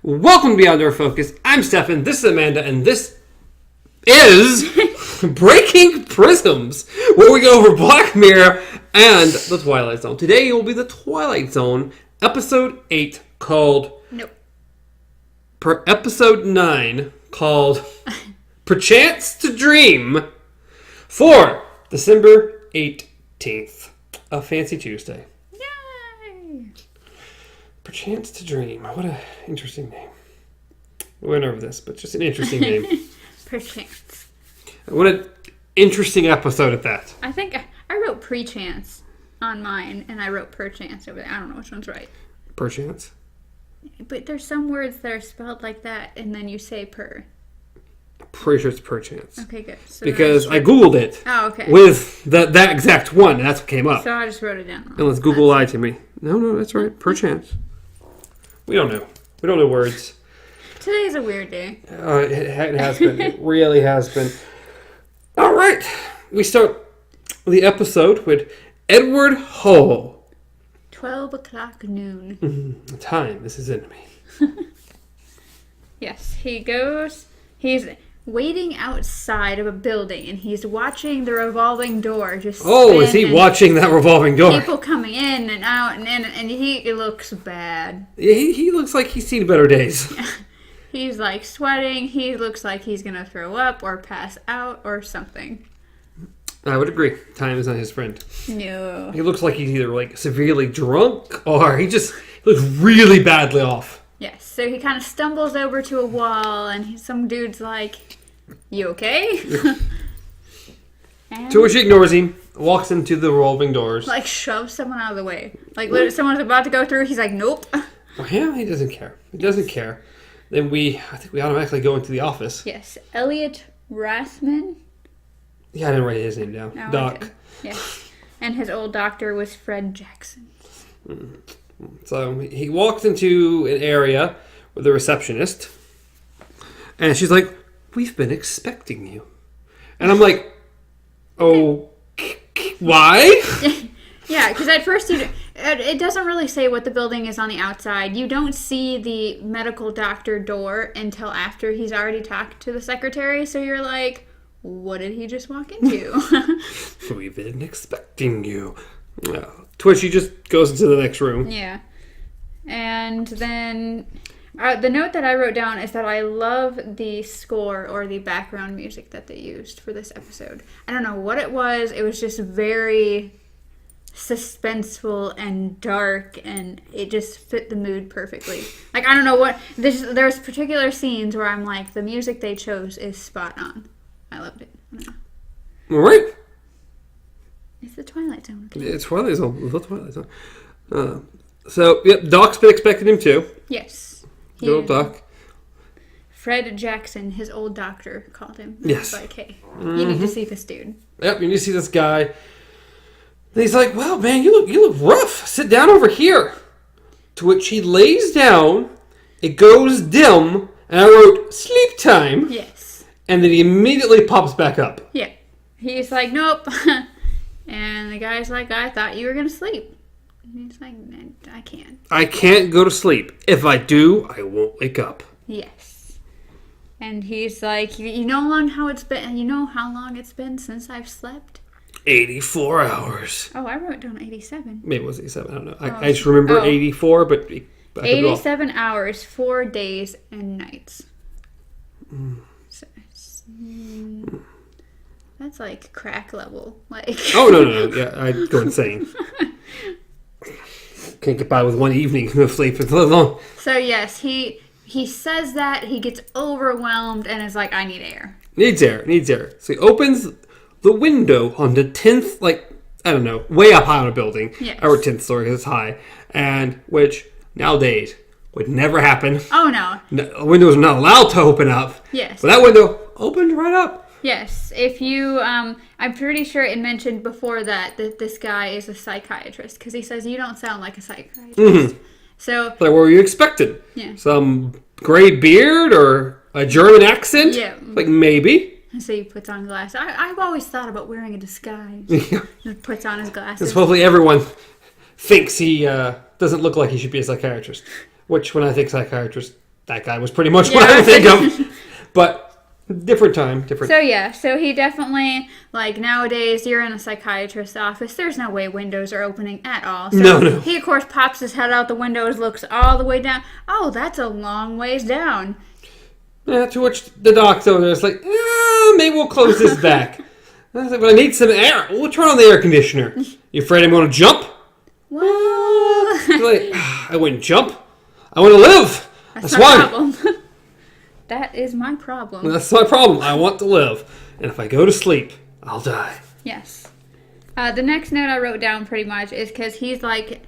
Welcome to Beyond Our Focus. I'm Stefan, this is Amanda, and this is Breaking Prisms, where we go over Black Mirror and the Twilight Zone. Today will be the Twilight Zone, Episode 8, called... Nope. Episode 9, called Perchance to Dream, for December 18th, a fancy Tuesday. Yay! Perchance to Dream. What an interesting name. We went over this, but just an interesting name. Perchance. What an interesting episode at that. I think I wrote pre-chance on mine, and I wrote perchance over there. I don't know which one's right. Perchance? But there's some words that are spelled like that, and then you say per. Pretty sure it's perchance. Okay, good. So because I Googled it. Oh, okay. With that exact one, and that's what came up. So I just wrote it down. Unless Google lied to me. No, that's right. Perchance. We don't know. We don't know words. Today's a weird day. It has been. It really has been. All right. We start the episode with Edward Hull. 12 o'clock noon. Time. This is enemy. Yes, he's waiting outside of a building, and he's watching the revolving door just spin. Oh, is he watching that revolving door? People coming in and out, and he looks bad. He looks like he's seen better days. He's like sweating. He looks like he's gonna throw up or pass out or something. I would agree. Time is not his friend. No. He looks like he's either like severely drunk or he looks really badly off. Yes. So he kind of stumbles over to a wall, and some dude's like, "You okay?" To which he ignores him, walks into the revolving doors. Like shoves someone out of the way. Like literally someone's about to go through. He's like, "Nope." Oh, yeah, he doesn't care. He doesn't care. Then I think we automatically go into the office. Yes. Elliot Rathman. Yeah, I didn't write his name down. No, Doc. Yes. And his old doctor was Fred Jackson. So he walks into an area with a receptionist. And she's like, "We've been expecting you." And I'm like, "Oh, why?" Yeah, because at first it doesn't really say what the building is on the outside. You don't see the medical doctor door until after he's already talked to the secretary. So you're like, what did he just walk into? We've been expecting you. To which he just goes into the next room. Yeah. And then the note that I wrote down is that I love the score or the background music that they used for this episode. I don't know what it was. It was just very suspenseful and dark, and it just fit the mood perfectly. Like, I don't know what... There's particular scenes where I'm like, the music they chose is spot on. I loved it. I don't know. All right. It's the Twilight Zone. Okay? It's Twilight Zone. The Twilight Zone. So, yep, Doc's been expecting him too. Yes. Good old Doc. Fred Jackson, his old doctor, called him. Yes. He was like, hey, you need to see this dude. Yep, you need to see this guy. And he's like, "Well, man, you look rough. Sit down over here." To which he lays down. It goes dim. And I wrote, "Sleep time." Yes. And then he immediately pops back up. Yeah. He's like, "Nope." And the guy's like, "I thought you were going to sleep." And he's like, "I can't." "I can't go to sleep. If I do, I won't wake up." Yes. And he's like, You know how long it's been since I've slept? 84 hours. Oh, I wrote down 87. Maybe it was 87. I don't know. I just remember 84, but... 87 hours, 4 days and nights. So, that's like crack level. Like. Oh, no. Yeah, I'd go insane. Can't get by with one evening of sleep for so long. So, yes, he says that. He gets overwhelmed and is like, "I need air." Needs air. So he opens the window on the 10th, way up high on a building. Yes. Or 10th story, because it's high. And which, nowadays, would never happen. Oh, no. Windows are not allowed to open up. Yes. But that window opened right up. Yes. If you, I'm pretty sure it mentioned before that this guy is a psychiatrist, because he says, "You don't sound like a psychiatrist." Mm-hmm. So. Like, what were you expecting? Yeah. Some gray beard or a German accent? Yeah. Like, maybe. And so he puts on glasses. I've always thought about wearing a disguise. He puts on his glasses. Because hopefully everyone thinks he doesn't look like he should be a psychiatrist. Which, when I think psychiatrist, that guy was pretty much what I would think of. But different time, different. So yeah, so he definitely, like, nowadays you're in a psychiatrist's office. There's no way windows are opening at all. So No. He of course pops his head out the windows, looks all the way down. Oh, that's a long ways down. Yeah, to which the doc's over there is like, maybe we'll close this back. I was like, but I need some air. We'll turn on the air conditioner. You afraid I'm going to jump? Well, Like, I wouldn't jump. I want to live. That's my why. problem. That is my problem. That's my problem. I want to live. And if I go to sleep, I'll die. Yes. The next note I wrote down pretty much is because he's like,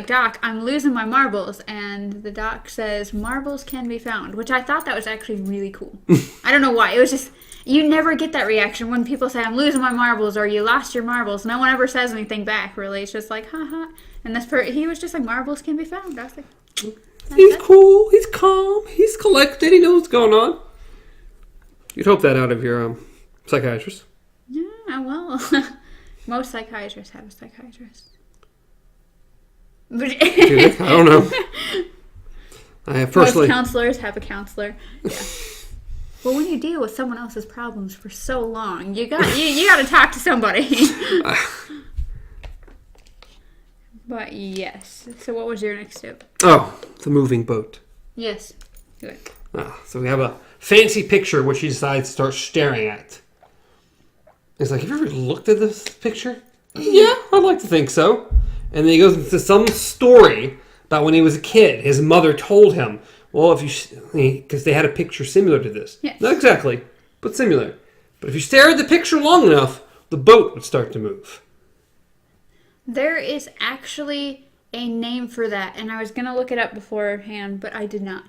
Doc, I'm losing my marbles. And the doc says, marbles can be found, which I thought that was actually really cool. I don't know why. It was just, you never get that reaction when people say, I'm losing my marbles, or you lost your marbles. No one ever says anything back, really. It's just like, haha. And he was just like, marbles can be found. I was like, he's cool. He's calm. He's collected. He knows what's going on. You'd hope that out of your psychiatrist. Yeah, well, most psychiatrists have a psychiatrist. Do they? I don't know. I have personally. Most counselors have a counselor. Yeah. Well, when you deal with someone else's problems for so long, you got to talk to somebody. But yes. So what was your next tip? Oh, the moving boat. Yes. Good. So we have a fancy picture which he decides to start staring at. He's like, have you ever looked at this picture? Yeah, I'd like to think so. And then he goes into some story about when he was a kid. His mother told him, well, because they had a picture similar to this. Yes. Not exactly, but similar. But if you stare at the picture long enough, the boat would start to move. There is actually a name for that, and I was going to look it up beforehand, but I did not.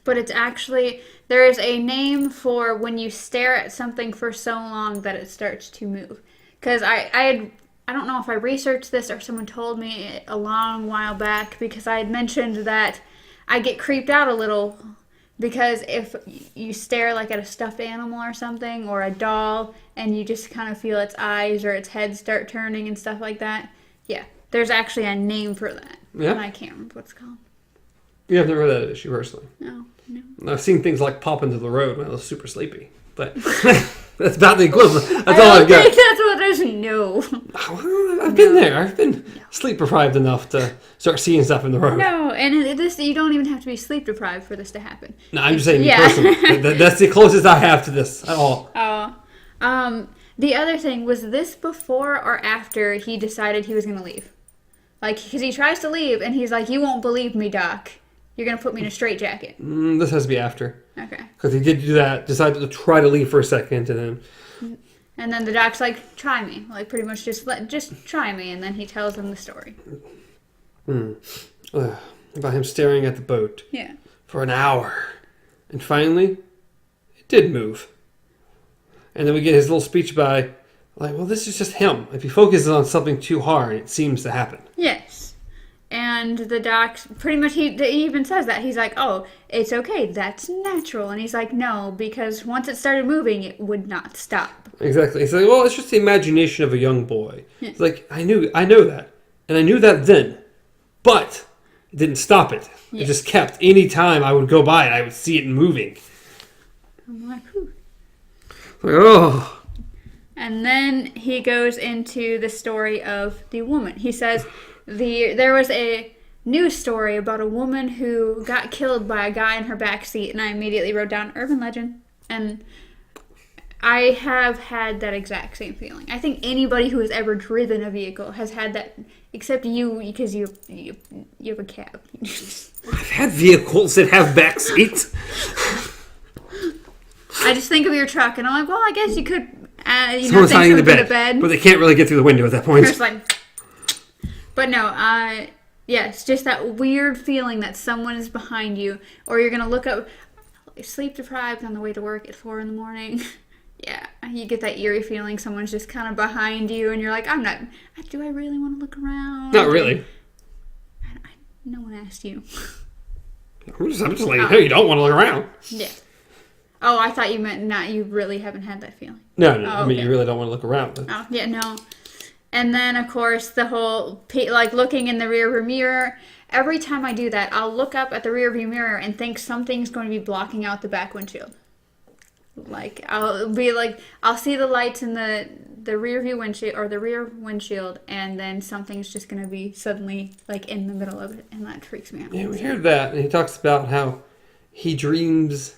But it's actually, there is a name for when you stare at something for so long that it starts to move. Because I don't know if I researched this or someone told me a long while back, because I had mentioned that I get creeped out a little because if you stare like at a stuffed animal or something, or a doll, and you just kind of feel its eyes or its head start turning and stuff like that, yeah, there's actually a name for that. Yeah? And I can't remember what it's called. You have never heard that issue personally? No. I've seen things like pop into the road when I was super sleepy. But that's about the equivalent. That's all I've got. I don't think that's what there's no. I've been there. I've been sleep deprived enough to start seeing stuff in the road. No, and this, you don't even have to be sleep deprived for this to happen. No, I'm just saying me personally. That's the closest I have to this at all. The other thing, was this before or after he decided he was going to leave? Like, because he tries to leave, and he's like, you won't believe me, Doc. You're going to put me in a straitjacket. This has to be after. Okay. Because he did do that, decided to try to leave for a second, and then the doc's like, try me. Like, pretty much just try me, and then he tells him the story. About him staring at the boat. Yeah. For an hour. And finally, it did move. And then we get his little speech by, like, well, this is just him. If he focuses on something too hard, it seems to happen. Yes. And the doc, pretty much, he even says that. He's like, oh, it's okay, that's natural. And he's like, no, because once it started moving, it would not stop. Exactly. He's like, well, it's just the imagination of a young boy. Yeah. It's like, I know that. And I knew that then. But it didn't stop it. Yeah. It just kept. Any time I would go by it, I would see it moving. I'm like, whew. Like, oh. And then he goes into the story of the woman. He says there was a news story about a woman who got killed by a guy in her backseat, and I immediately wrote down urban legend. And I have had that exact same feeling. I think anybody who has ever driven a vehicle has had that, except you, because you have a cab. I've had vehicles that have back seats. I just think of your truck, and I'm like, well, I guess you could, Someone's think hiding in the something bed, to bed. but they can't really get through the window at that point. Just like, but no, yeah, it's just that weird feeling that someone is behind you, or you're gonna look up, sleep deprived on the way to work at 4 a.m. Yeah, you get that eerie feeling someone's just kind of behind you, and you're like, do I really want to look around? Not really. No one asked you. I'm just letting you know you don't want to look around. Yeah. Oh, I thought you meant you really haven't had that feeling. No. Oh, I mean, okay. you really don't want to look around. Oh, yeah, no. And then, of course, the whole, like, looking in the rearview mirror. Every time I do that, I'll look up at the rearview mirror and think something's going to be blocking out the back windshield. Like, I'll see the lights in the rearview windshield, or the rear windshield, and then something's just going to be suddenly, like, in the middle of it, and that freaks me out. Yeah, we heard that, and he talks about how he dreams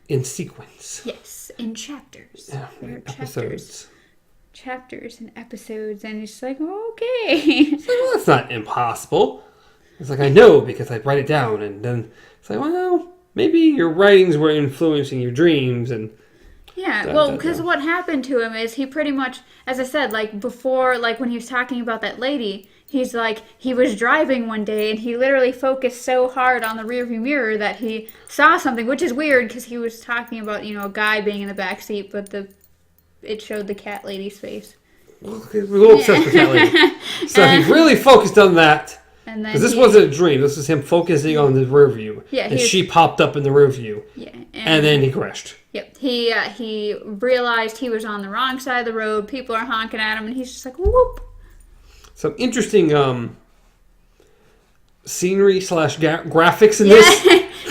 in sequence. Yes, in chapters. Yeah, episodes. Chapters and episodes, and it's like, okay. So, well, that's not impossible. It's like, I know because I write it down, and then it's like, well, maybe your writings were influencing your dreams, and... Yeah, well, because what happened to him is he pretty much, as I said, like, before, like, when he was talking about that lady, he's like, he was driving one day, and he literally focused so hard on the rearview mirror that he saw something, which is weird, because he was talking about, a guy being in the back seat, but it showed the cat lady's face. Well, we're a little obsessed with cat lady. So he really focused on that. Because this wasn't a dream. This was him focusing on the rear view. Yeah, and she popped up in the rear view. Yeah. And then he crashed. Yep. He realized he was on the wrong side of the road. People are honking at him, and he's just like, whoop. Some interesting scenery / graphics in this.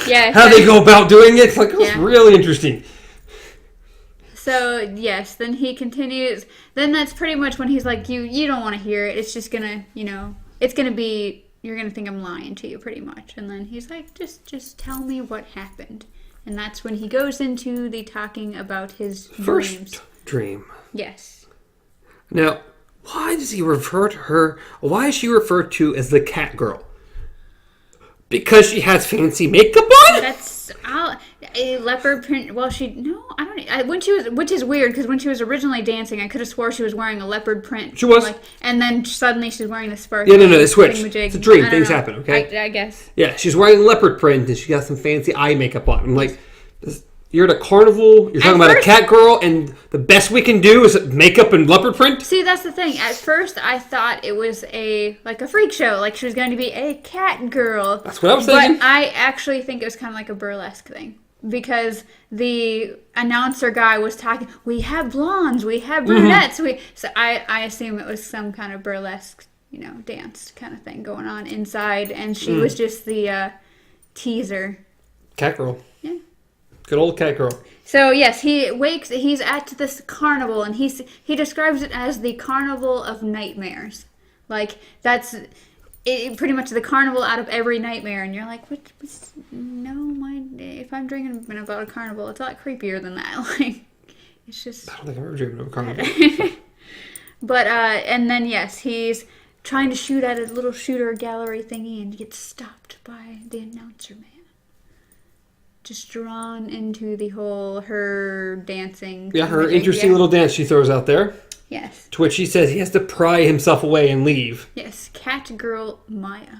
Yeah. How they go about doing it. It's like, it's really interesting. So, yes. Then he continues. Then that's pretty much when he's like, you don't want to hear it. It's just going to, it's going to be... You're going to think I'm lying to you, pretty much. And then he's like, just tell me what happened. And that's when he goes into the talking about his dreams. First dream. Yes. Now, why does he refer to her... Why is she referred to as the cat girl? Because she has fancy makeup on? That's... a leopard print... Well, I don't... which is weird, because when she was originally dancing, I could have swore she was wearing a leopard print. She was. And then suddenly she's wearing the sparkly... Yeah, no, they switched. It's a dream. Things happen, okay? I guess. Yeah, she's wearing leopard print, and she got some fancy eye makeup on. I'm like, you're at a carnival, you're talking about a cat girl, and the best we can do is makeup and leopard print? See, that's the thing. At first, I thought it was a freak show. Like, she was going to be a cat girl. That's what I was thinking. But I actually think it was kind of like a burlesque thing. Because the announcer guy was talking, we have blondes, we have brunettes. So I assume it was some kind of burlesque, dance kind of thing going on inside. And she was just the teaser. Cat girl. Yeah. Good old cat girl. So, yes, he's at this carnival, and he describes it as the carnival of nightmares. Like, that's... pretty much the carnival out of every nightmare, and you're like, if I'm dreaming about a carnival, it's a lot creepier than that. Like, it's just... I don't think I've ever dreamed of a carnival. But, and then, yes, he's trying to shoot at a little shooter gallery thingy and gets stopped by the announcer man. Just drawn into the whole, her dancing. Yeah, her interesting little dance she throws out there. Yes. To which he says he has to pry himself away and leave. Yes, cat girl Maya.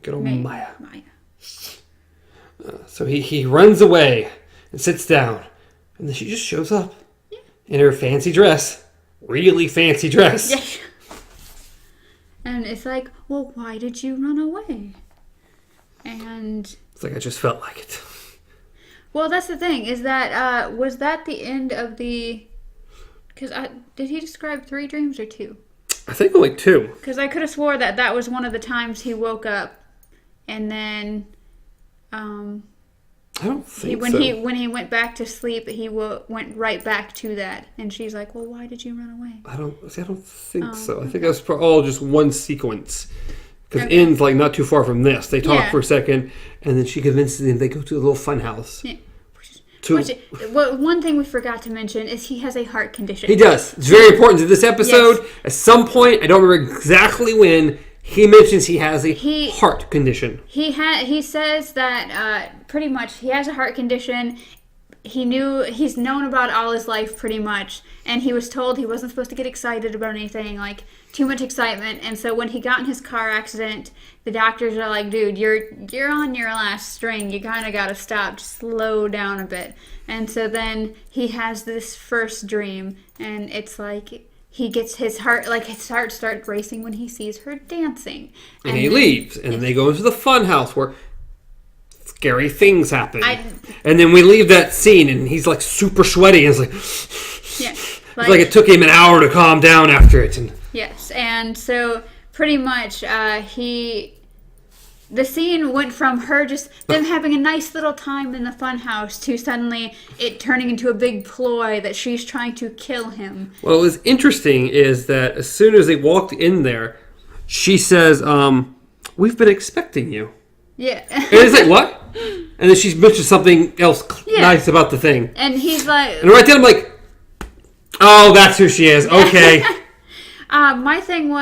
Good old Maya. So he runs away and sits down. And then she just shows up in her fancy dress. Really fancy dress. Yeah. And it's like, well, why did you run away? And... It's like, I just felt like it. Well, that's the thing, is that, was that the end of the... Because did he describe 3 dreams or 2? I think only 2. Because I could have swore that was one of the times he woke up, and then, I don't think when so. When he went back to sleep, he went right back to that, and she's like, "Well, why did you run away?" I don't think so. I think that's all just one sequence. Because it ends like not too far from this. They talk for a second, and then she convinces him they go to a little fun house. Yeah. One thing we forgot to mention is he has a heart condition. He does. It's very important to this episode. Yes. At some point, I don't remember exactly when, he mentions he has a heart condition. He says that pretty much he has a heart condition. He's known about all his life pretty much, and he was told he wasn't supposed to get excited about anything, like too much excitement. And so when he got in his car accident, the doctors are like, dude, you're on your last string. You kind of got to stop, just slow down a bit. And so then he has this first dream, and it's like he gets his heart starts racing when he sees her dancing. And he leaves, and they go into the fun house where scary things happen. And then we leave that scene, and he's like super sweaty. And it's like, yeah, like it took him an hour to calm down after it. And Yes, and so pretty much the scene went from her just them having a nice little time in the funhouse to suddenly it turning into a big ploy that she's trying to kill him. Well, what was interesting is that as soon as they walked in there, she says, "We've been expecting you." Yeah. And it's like, what? And then she mentions something else nice about the thing. And he's like... And right then I'm like, oh, that's who she is. Okay. My thing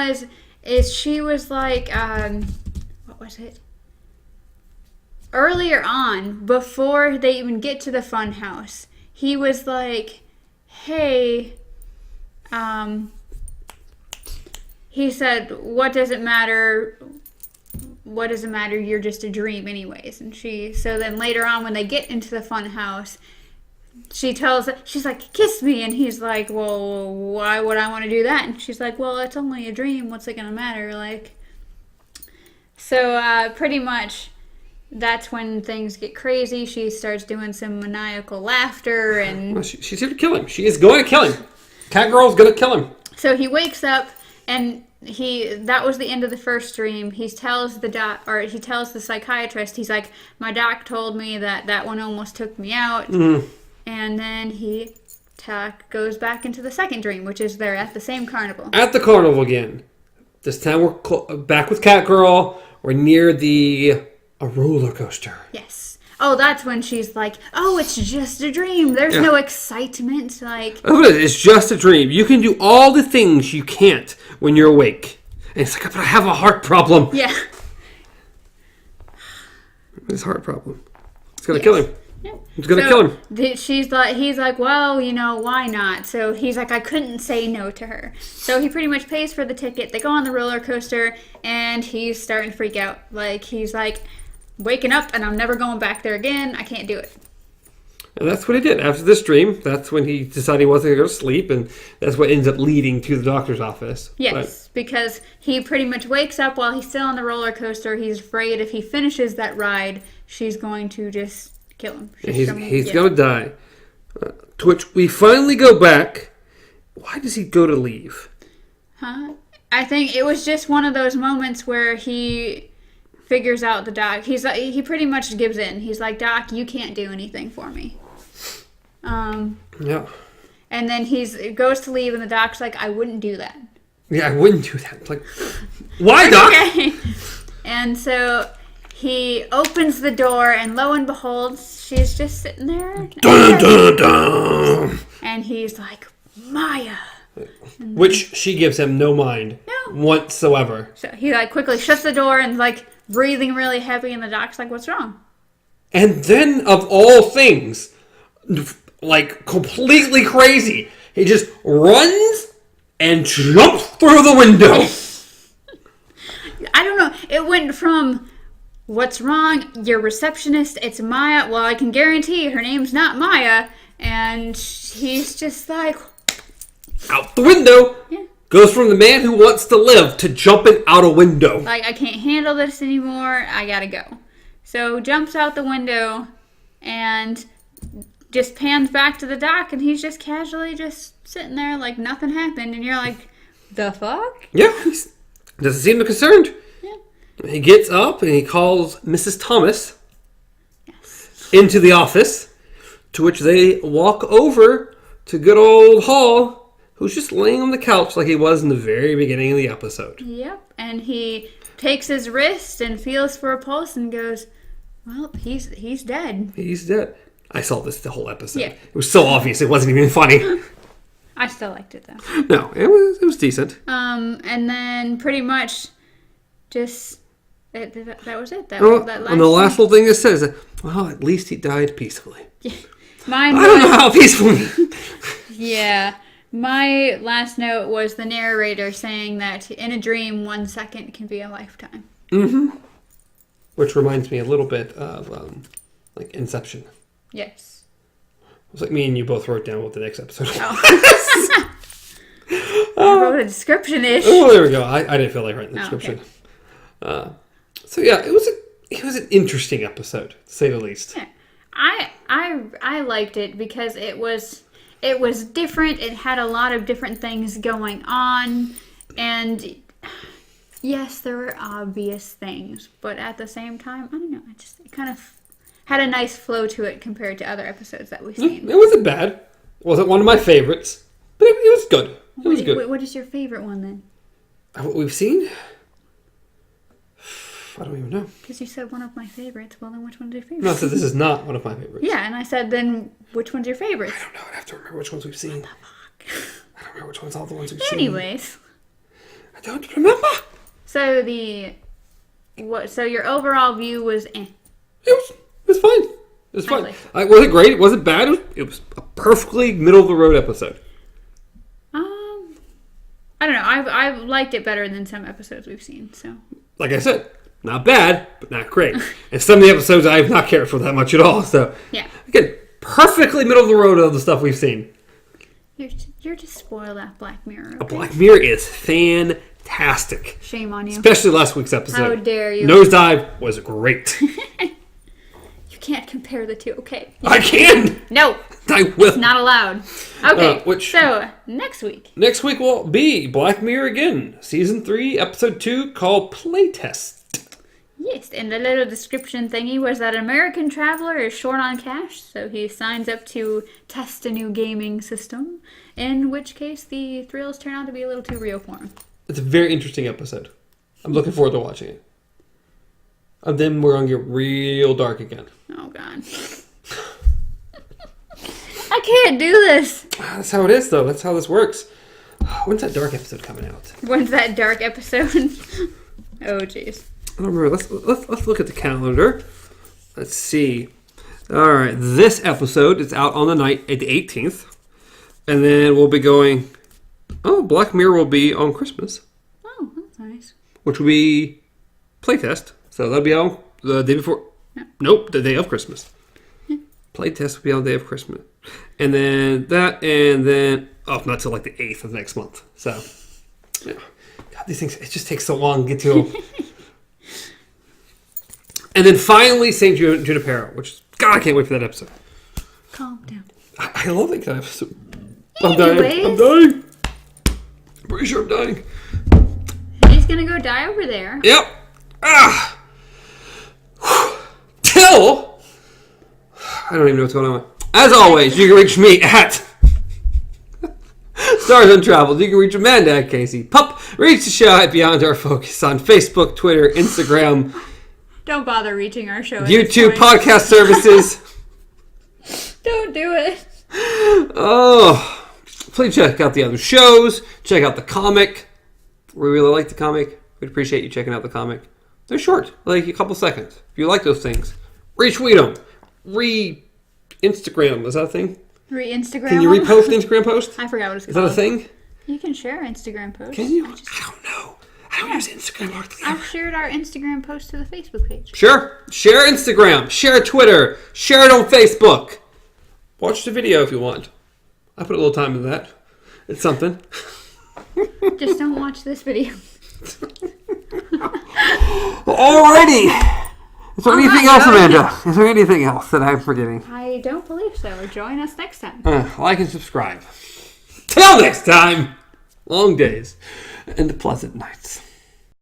is she was like, what was it? Earlier on, before they even get to the fun house, he was like, hey, he said, what does it matter? What does it matter? You're just a dream anyways. And so then later on when they get into the fun house, she's like, kiss me. And he's like, well, why would I want to do that? And she's like, well, it's only a dream. What's it going to matter? Like, so pretty much that's when things get crazy. She starts doing some maniacal laughter and... Well, she's here to kill him. She is going to kill him. Catgirl's going to kill him. So he wakes up and that was the end of the first dream. He tells the psychiatrist, he's like, my doc told me that one almost took me out. Mm. And then he goes back into the second dream, which is they're at the same carnival. At the carnival again. This time we're back with Catgirl. We're near a roller coaster. Yes. Oh, that's when she's like, oh, it's just a dream. There's no excitement. Like, oh, it's just a dream. You can do all the things you can't when you're awake. And it's like, but I have a heart problem. Yeah. It's a heart problem. It's going to kill him. Yeah. It's going to kill him. He's like, well, why not? So he's like, I couldn't say no to her. So he pretty much pays for the ticket. They go on the roller coaster, and he's starting to freak out. Like, he's like, waking up, and I'm never going back there again. I can't do it. And that's what he did. After this dream, that's when he decided he wasn't going to go to sleep, and that's what ends up leading to the doctor's office. Yes, because he pretty much wakes up while he's still on the roller coaster. He's afraid if he finishes that ride, she's going to just kill him. He's going to die. To which we finally go back. Why does he go to leave? Huh? I think it was just one of those moments where he figures out the doc. He pretty much gives in. He's like, Doc, you can't do anything for me. Yeah. And then he goes to leave, and the doc's like, I wouldn't do that. Yeah, I wouldn't do that. It's like, why, Doc? Okay. And so he opens the door, and lo and behold, she's just sitting there. Dun, dun, dun. And he's like, Maya. Which she gives him no mind whatsoever. So he quickly shuts the door and breathing really heavy, and the doc's like, what's wrong? And then, of all things, completely crazy, he just runs and jumps through the window. I don't know. It went from, what's wrong? Your receptionist, it's Maya. Well, I can guarantee her name's not Maya. And he's just like... out the window. Yeah. Goes from the man who wants to live to jumping out a window. I can't handle this anymore. I gotta go. So jumps out the window and just pans back to the dock, and he's just casually just sitting there like nothing happened. And you're like, the fuck? Yeah, he doesn't seem concerned. Yeah. He gets up and he calls Mrs. Thomas into the office, to which they walk over to good old Hall, who's just laying on the couch like he was in the very beginning of the episode. Yep, and he takes his wrist and feels for a pulse and goes, well, he's dead. He's dead. I saw this the whole episode. Yeah. It was so obvious it wasn't even funny. I still liked it, though. No, it was decent. And then pretty much just... that was it. That and the last little thing it says, well, at least he died peacefully. Yeah. I don't know how peacefully. Yeah. My last note was the narrator saying that in a dream, 1 second can be a lifetime. Mm-hmm. Which reminds me a little bit of Inception. Yes. It's like me and you both wrote down what the next episode was. I wrote a description-ish. Oh, there we go. I didn't feel like writing the description. Okay. So yeah, it was an interesting episode, to say the least. Yeah. I liked it because it was different. It had a lot of different things going on. And yes, there were obvious things, but at the same time, I don't know. It kind of had a nice flow to it compared to other episodes that we've seen. It wasn't bad. It wasn't one of my favorites, but it was good. It was good. What is your favorite one then? What we've seen? I don't even know. Because you said one of my favorites. Well, then which one's your favorite? No, I said this is not one of my favorites. Yeah, and I said then which one's your favorite? I don't know. I'd have to remember which ones we've seen. What the fuck? I don't remember which ones all the ones we've seen. Anyways. I don't remember. So So your overall view was eh. It was fine. It was fine. Was it great? It wasn't bad. It was a perfectly middle of the road episode. I don't know. I've liked it better than some episodes we've seen. So, like I said, not bad, but not great. And some of the episodes I have not cared for that much at all. So yeah, again, perfectly middle of the road of the stuff we've seen. You're just spoiled at Black Mirror. Okay? Black Mirror is fantastic. Shame on you. Especially last week's episode. How dare you? Nosedive was great. You can't compare the two, okay? I can! No! I will. It's not allowed. Okay, so next week. Next week will be Black Mirror again. Season 3, Episode 2, called Playtest. Yes, and the little description thingy was that an American traveler is short on cash, so he signs up to test a new gaming system, in which case the thrills turn out to be a little too real for him. It's a very interesting episode. I'm looking forward to watching it. And then we're going to get real dark again. Oh, God. I can't do this. That's how it is, though. That's how this works. When's that dark episode coming out? When's that dark episode? Oh, jeez. I don't remember. Let's look at the calendar. Let's see. All right, this episode is out on the night at the 18th, and then we'll be going. Oh, Black Mirror will be on Christmas. Oh, that's nice. Which will be playtest. So that'll be on the day before. Yeah. Nope, the day of Christmas. Playtest will be on the day of Christmas, and then that, and then not till like the 8th of next month. So, yeah. God, these things, it just takes so long to get to them. And then finally, St. Junipero, which, God, I can't wait for that episode. Calm down. I love that episode. I'm dying. I'm pretty sure I'm dying. He's gonna go die over there. Yep. Till, I don't even know what's going on. As always, you can reach me at Stars Untraveled. You can reach Amanda at Casey Pup. Reach the show at Beyond Our Focus on Facebook, Twitter, Instagram. Don't bother reaching our show. YouTube podcast services. Don't do it. Oh, please check out the other shows. Check out the comic. We really like the comic. We'd appreciate you checking out the comic. They're short, like a couple seconds. If you like those things, retweet them. Instagram. Is that a thing? Instagram. Can you repost an Instagram post? I forgot what it's called. Is that a thing? You can share Instagram posts. Can you? I don't know. I don't use Instagram hardly ever. I've shared our Instagram post to the Facebook page. Sure. Share Instagram. Share Twitter. Share it on Facebook. Watch the video if you want. I put a little time into that. It's something. Just don't watch this video. Alrighty. Is there anything else, Amanda? Is there anything else that I'm forgetting? I don't believe so. Join us next time. Like and subscribe. Till next time. Long days and pleasant nights.